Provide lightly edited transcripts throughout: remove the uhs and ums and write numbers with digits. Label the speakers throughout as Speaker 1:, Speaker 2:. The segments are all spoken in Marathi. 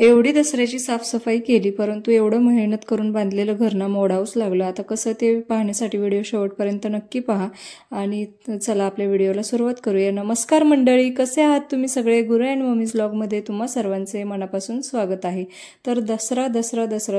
Speaker 1: एवढी दसऱ्याची साफसफाई केली, परंतु एवढं मेहनत करून बांधलेलं घर ना मोडावंच लागलं। आता कसं ते पाहण्यासाठी व्हिडिओ शेवटपर्यंत नक्की पहा आणि चला आपल्या व्हिडिओला सुरुवात करूया। नमस्कार मंडळी, कसे आहात तुम्ही सगळे? गुरु अँड मम्मीज व्लॉगमध्ये तुम्हा सर्वांचे मनापासून स्वागत आहे। तर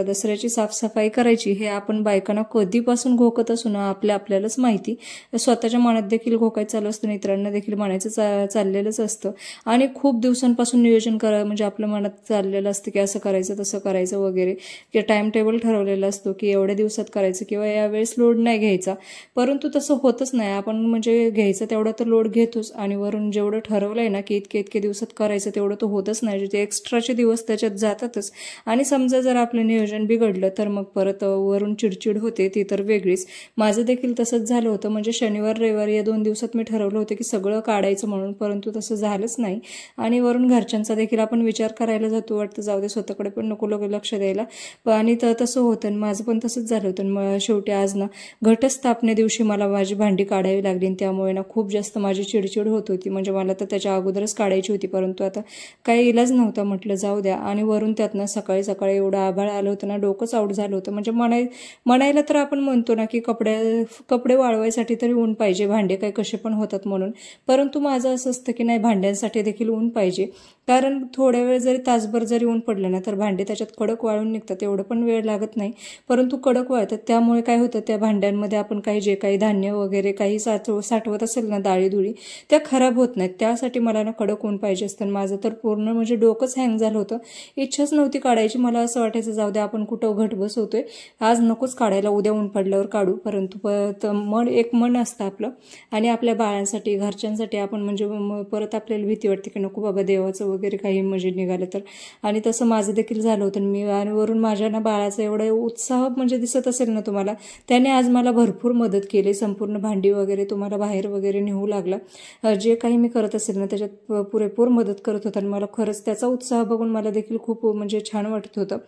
Speaker 1: दसऱ्याची साफसफाई करायची हे आपण बायकांना कधीपासून घोकत असू ना आपल्यालाच माहिती। स्वतःच्या मनात देखील घोकायचं चालू असतं, इतरांना देखील म्हणायचं चाललेलंच असतं आणि खूप दिवसांपासून नियोजन करा म्हणजे आपल्या मनात चाललेलं असतं की असं करायचं तसं करायचं वगैरे, की टाइम टेबल ठरवलेला असतो की एवढ्या दिवसात करायचं किंवा यावेळेस लोड नाही घ्यायचा, परंतु तसं होतच नाही। आपण म्हणजे घ्यायचं तेवढा तर लोड घेतोच आणि वरून जेवढं ठरवलंय ना की इतके दिवसात करायचं तेवढं तो होतच नाही, ते एक्स्ट्राचे दिवस त्याच्यात जातातच। आणि समजा जर आपलं नियोजन बिघडलं तर मग परत वरून चिडचिड होते, ती तर वेगळीच। माझं देखील तसंच झालं होतं, म्हणजे शनिवार रविवार या 2 दिवसात मी ठरवलं होतं की सगळं काढायचं म्हणून, परंतु तसं झालंच नाही। आणि वरून घरच्यांचा देखील आपण विचार करायला जातो, वाटतं जाऊ दे स्वतःकडे पण नको लक्ष द्यायला, आणि तसं होतं। माझं पण तसंच झालं होतं। मग शेवटी आज ना घटस्थापने दिवशी मला माझी भांडी काढावी लागली आणि त्यामुळे ना खूप जास्त माझी चिडचिड होत होती। म्हणजे मला तर त्याच्या अगोदरच काढायची होती, परंतु आता काही इलाज नव्हता, म्हटलं जाऊ द्या। आणि वरून त्यात ना सकाळी एवढं आभाळ आलं होतं ना, डोकंच आऊट झालं होतं। म्हणजे म्हणायला तर आपण म्हणतो ना की कपडे वाळवायसाठी तरी ऊन पाहिजे, भांडे काही कसे पण होतात म्हणून, परंतु माझं असं असतं की नाही, भांड्यांसाठी देखील ऊन पाहिजे। कारण थोड्या वेळ जरी तासभर जरी ऊन पडलं ना तर भांडे त्याच्यात कडक वाळून निघतात, एवढं पण वेळ लागत नाही, परंतु कडक वाळतात। त्यामुळे काय होतं, त्या भांड्यांमध्ये आपण जे काही धान्य वगैरे काही साठवत असेल ना, डाळी धुळी, त्या खराब होत नाहीत। त्यासाठी मला ना कडक ऊन पाहिजे असतं। माझं तर पूर्ण म्हणजे डोकंच हँग झालं होतं, इच्छाच नव्हती काढायची। मला असं वाटायचं जाऊ द्या, आपण कुठं घट बसवतोय, आज नकोच काढायला, उद्या ऊन पडल्यावर काढू। परंतु एक मन असतं आपलं आणि आपल्या बाळांसाठी घरच्यांसाठी आपण म्हणजे परत आपल्याला भीती वाटते की नको बाबा देवाचं वगैरे काही म्हणजे निघालं तर। आणि तसं माझं देखील झालं होतं। मी आणि वरून माझ्या ना बाळाचा एवढा उत्साह म्हणजे दिसत असेल ना तुम्हाला, त्याने आज मला भरपूर मदत केली। संपूर्ण भांडी वगैरे तुम्हाला बाहेर वगैरे नेऊ लागला, जे काही मी करत असेल ना त्याच्यात पुरेपूर मदत करत होता आणि मला खरंच त्याचा उत्साह बघून मला देखील खूप म्हणजे छान वाटत होतं।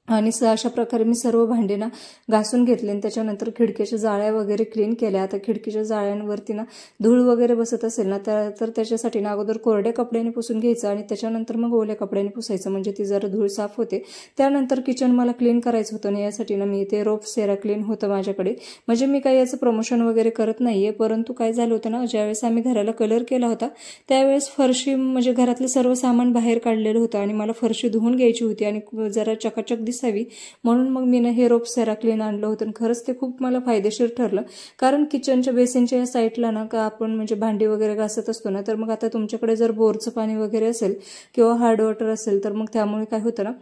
Speaker 1: आणि अशा प्रकारे मी सर्व भांडे ना घासून घेतले आणि त्याच्यानंतर खिडकीच्या जाळ्या वगैरे क्लीन केल्या। आता खिडकीच्या जाळ्यांवरती ना धूळ वगैरे बसत असेल ना तर त्याच्यासाठी ना अगोदर कोरड्या कपड्याने पुसून घ्यायचं आणि त्याच्यानंतर मग ओल्या कपड्याने पुसायचं, म्हणजे ती जरा धूळ साफ होते। त्यानंतर किचन मला क्लीन करायचं होतं आणि यासाठी ना मी ते रोप सेरा क्लीन होतं माझ्याकडे। म्हणजे मी काही याचं प्रमोशन वगैरे करत नाहीये, परंतु काय झालं होतं ना, ज्यावेळेस आम्ही घराला कलर केला होता त्यावेळेस फरशी म्हणजे घरातलं सर्व सामान बाहेर काढलेलं होतं आणि मला फरशी धुवून घ्यायची होती आणि जरा चकाचक दिसावी म्हणून मग मी हे रोप सेरा क्लीन आणलं होतं। खरंच ते खूप मला फायदेशीर ठरलं, कारण किचनच्या बेसिनच्या या साईडला ना का आपण म्हणजे भांडी वगैरे घासत असतो ना, तर मग आता तुमच्याकडे जर बोरचं पाणी वगैरे असेल किंवा हार्ड वॉटर असेल तर मग त्यामुळे काय होतं ना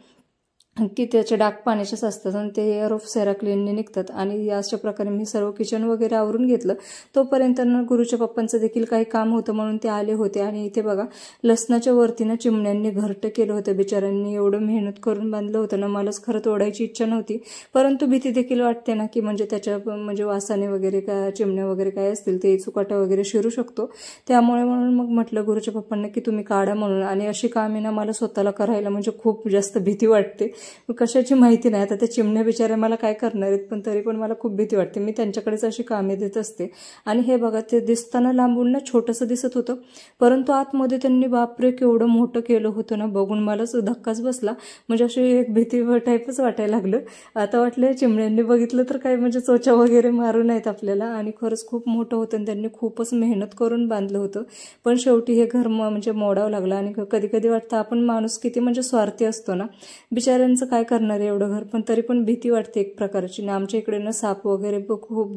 Speaker 1: की त्याचे डाग पाण्याचेच असतात आणि ते रोप सेरा क्लीनने निघतात। आणि अशा प्रकारे मी सर्व किचन वगैरे आवरून घेतलं। तोपर्यंत गुरुच्या पप्पांचं देखील काही काम होतं म्हणून ते आले होते। आणि इथे बघा लसणाच्या वरती ना चिमण्यांनी घरटं केलं होतं, बिचाऱ्यांनी एवढं मेहनत करून बांधलं होतं ना, मलाच खरं तोडायची इच्छा नव्हती, परंतु भीती देखील वाटते ना की म्हणजे त्याच्या म्हणजे वासाने वगैरे काय चिमण्या वगैरे काय असतील ते चुकाटा वगैरे शिरू शकतो। त्यामुळे म्हणून मग म्हटलं गुरुच्या पप्पांना की तुम्ही काढा म्हणून। आणि अशी कामे ना मला स्वतःला करायला म्हणजे खूप जास्त भीती वाटते, कशाची माहिती नाही। आता त्या चिमण्या बिचाऱ्या मला काय करणार आहेत, पण तरी पण मला खूप भीती वाटते। मी त्यांच्याकडेच अशी कामे देत असते। आणि हे बघा ते दिसताना लांबून ना छोटंसं दिसत होतं, परंतु आतमध्ये त्यांनी बापरे केवढं मोठं केलं होतं ना, बघून मलाच धक्काच बसला। म्हणजे अशी एक भीती टाईपच वाटायला लागलं। आता वाटलं चिमण्यांनी बघितलं तर काय म्हणजे चोचा वगैरे मारू नयेत आपल्याला। आणि खरंच खूप मोठं होतं आणि त्यांनी खूपच मेहनत करून बांधलं होतं, पण शेवटी हे घर म्हणजे मोडावं लागलं। आणि कधी कधी वाटतं आपण माणूस किती म्हणजे स्वार्थी असतो ना, बिचाऱ्यांचं काय करणार आहे एवढं घर, पण तरी पण भीती वाटते एक प्रकारची ना। आमच्या इकडे ना साप वगैरे खूप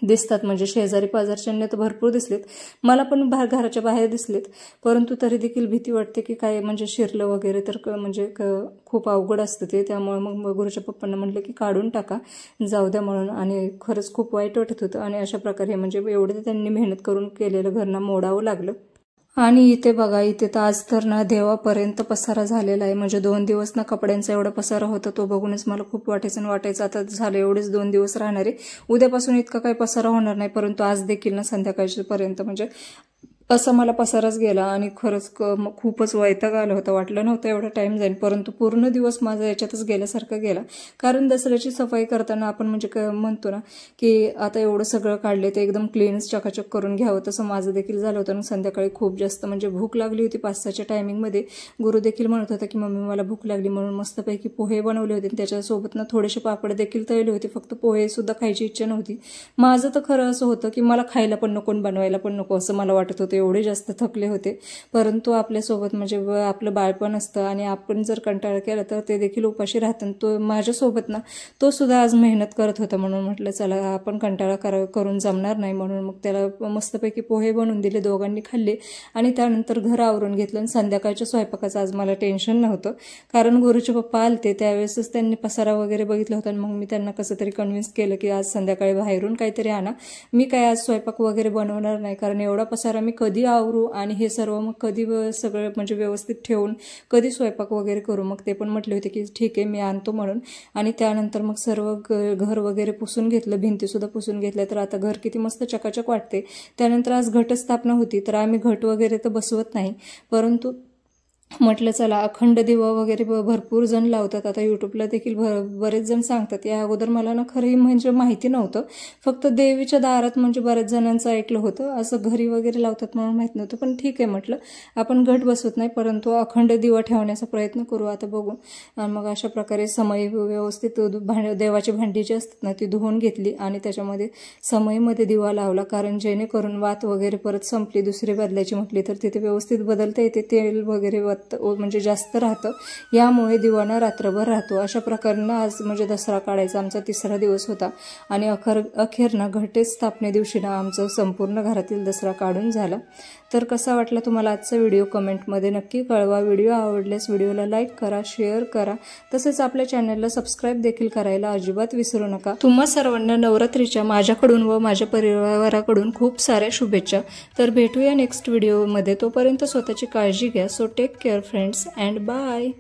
Speaker 1: दिसतात, म्हणजे शेजारी पाजारच्यांना तर भरपूर दिसलेत, मला पण घराच्या बाहेर दिसलेत, परंतु तरी देखील भीती वाटते की काय म्हणजे शिरलं वगैरे तर म्हणजे खूप अवघड असतं ते। त्यामुळे मग गुरुच्या पप्पांना म्हटलं की काढून टाका, जाऊ द्या म्हणून। आणि खरंच खूप वाईट वाटत होतं। आणि अशा प्रकारे म्हणजे एवढं त्यांनी मेहनत करून केलेलं घर ना मोडावं लागलं। आणि इथे बघा, इथे तर आज तर ना देवापर्यंत पसारा झालेला आहे। म्हणजे 2 दिवस ना कपड्यांचा एवढा पसारा होता, तो बघूनच मला खूप वाटायचं आता झालं एवढेच 2 दिवस राहणारे, उद्यापासून इतका काही पसारा होणार नाही, परंतु आज देखील ना संध्याकाळपर्यंत म्हणजे असा मला पसाराच गेला आणि खरंच खूपच वैताग आला होता. वाटलं नव्हतं एवढा टाइम जाईल, परंतु पूर्ण दिवस माझा याच्यातच गेल्यासारखा गेला. कारण दसऱ्याची सफाई करताना आपण म्हणजे म्हणतो ना की आता एवढं सगळं काढले ते एकदम क्लीन चकाचक करून घ्यावं, तसं माझं देखील झालं होतं. संध्याकाळी खूप जास्त म्हणजे भूक लागली होती. 5-6च्या टायमिंगमध्ये गुरु देखील म्हणत होता की मम्मी मला भूक लागली, म्हणून मस्तपैकी पोहे बनवले होते. त्याच्यासोबत ना थोडेसे पापड देखील तळले होते. फक्त पोहे सुद्धा खायची इच्छा नव्हती. माझं तर खरं असं होतं की मला खायला पण नको, बनवायला पण नको असं मला वाटत होतं. एवढे जास्त थकले होते. परंतु आपल्यासोबत म्हणजे आपलं बाळपण असतं आणि आपण जर कंटाळा केला तर ते देखील उपाशी राहतात. तो माझ्यासोबत ना तो सुद्धा आज मेहनत करत होता. म्हणून म्हटलं चला आपण कंटाळा करून जमणार नाही, म्हणून मग त्याला मस्तपैकी पोहे बनवून दिले. दोघांनी खाल्ले आणि त्यानंतर घर आवरून घेतलं. आणि संध्याकाळच्या स्वयंपाकाचं आज मला टेन्शन नव्हतं, कारण गुरुचे पप्पा आलते त्यावेळेसच त्यांनी पसारा वगैरे बघितला होता. मग मी त्यांना कसं तरी कन्व्हिन्स केलं की आज संध्याकाळी बाहेरून काहीतरी आणा, मी काय आज स्वयंपाक वगैरे बनवणार नाही, कारण एवढा पसारा मी कधी आवरू आणि हे सर्व मग कधी सगळं म्हणजे व्यवस्थित ठेवून कधी स्वयंपाक वगैरे करू. मग ते पण म्हटले होते की ठीक आहे मी आणतो म्हणून. आणि त्यानंतर मग सर्व घर वगैरे पुसून घेतलं, भिंतीसुद्धा पुसून घेतल्या. तर आता घर किती मस्त चकाचक वाटते. त्यानंतर आज घटस्थापना होती, तर आम्ही घट वगैरे तर बसवत नाही, परंतु म्हटलं चला अखंड दिवा वगैरे भरपूर जण लावतात. आता यूट्यूबला देखील बरेच जण सांगतात. या अगोदर मला ना खरंही म्हणजे माहिती नव्हतं, फक्त देवीच्या दारात म्हणजे बऱ्याच जणांचं ऐकलं होतं, असं घरी वगैरे लावतात म्हणून माहीत नव्हतं. पण ठीक आहे म्हटलं आपण घट बसवत नाही, परंतु अखंड दिवा ठेवण्याचा प्रयत्न करू आता, बघू. आणि मग अशा प्रकारे समय व्यवस्थित देवाची भांडी जी असतात ना ती धुवून घेतली आणि त्याच्यामध्ये समईमध्ये दिवा लावला, कारण जेणेकरून वात वगैरे परत संपली दुसरी बदलायची म्हटली तर तिथे व्यवस्थित बदलता येते. तेल वगैरे म्हणजे जास्त राहतं, यामुळे दिवाना रात्रभर राहतो. अशा प्रकारे आज म्हणजे दसरा काढायचा आमचा 3रा दिवस होता आणि अखेर ना घटस्थापने दिवशी ना आमचं संपूर्ण घरातील दसरा काढून झाला. तर कसा वाटला तुम्हाला आजचा व्हिडिओ कमेंटमध्ये नक्की कळवा. व्हिडिओ आवडल्यास व्हिडिओला लाईक करा, शेअर करा, तसेच आपल्या चॅनलला सबस्क्राईब देखील करायला अजिबात विसरू नका. तुम्हा सर्वांना नवरात्रीच्या माझ्याकडून व माझ्या परिवाराकडून खूप साऱ्या शुभेच्छा. तर भेटूया नेक्स्ट व्हिडिओमध्ये. तोपर्यंत स्वतःची काळजी घ्या. So take care friends and bye.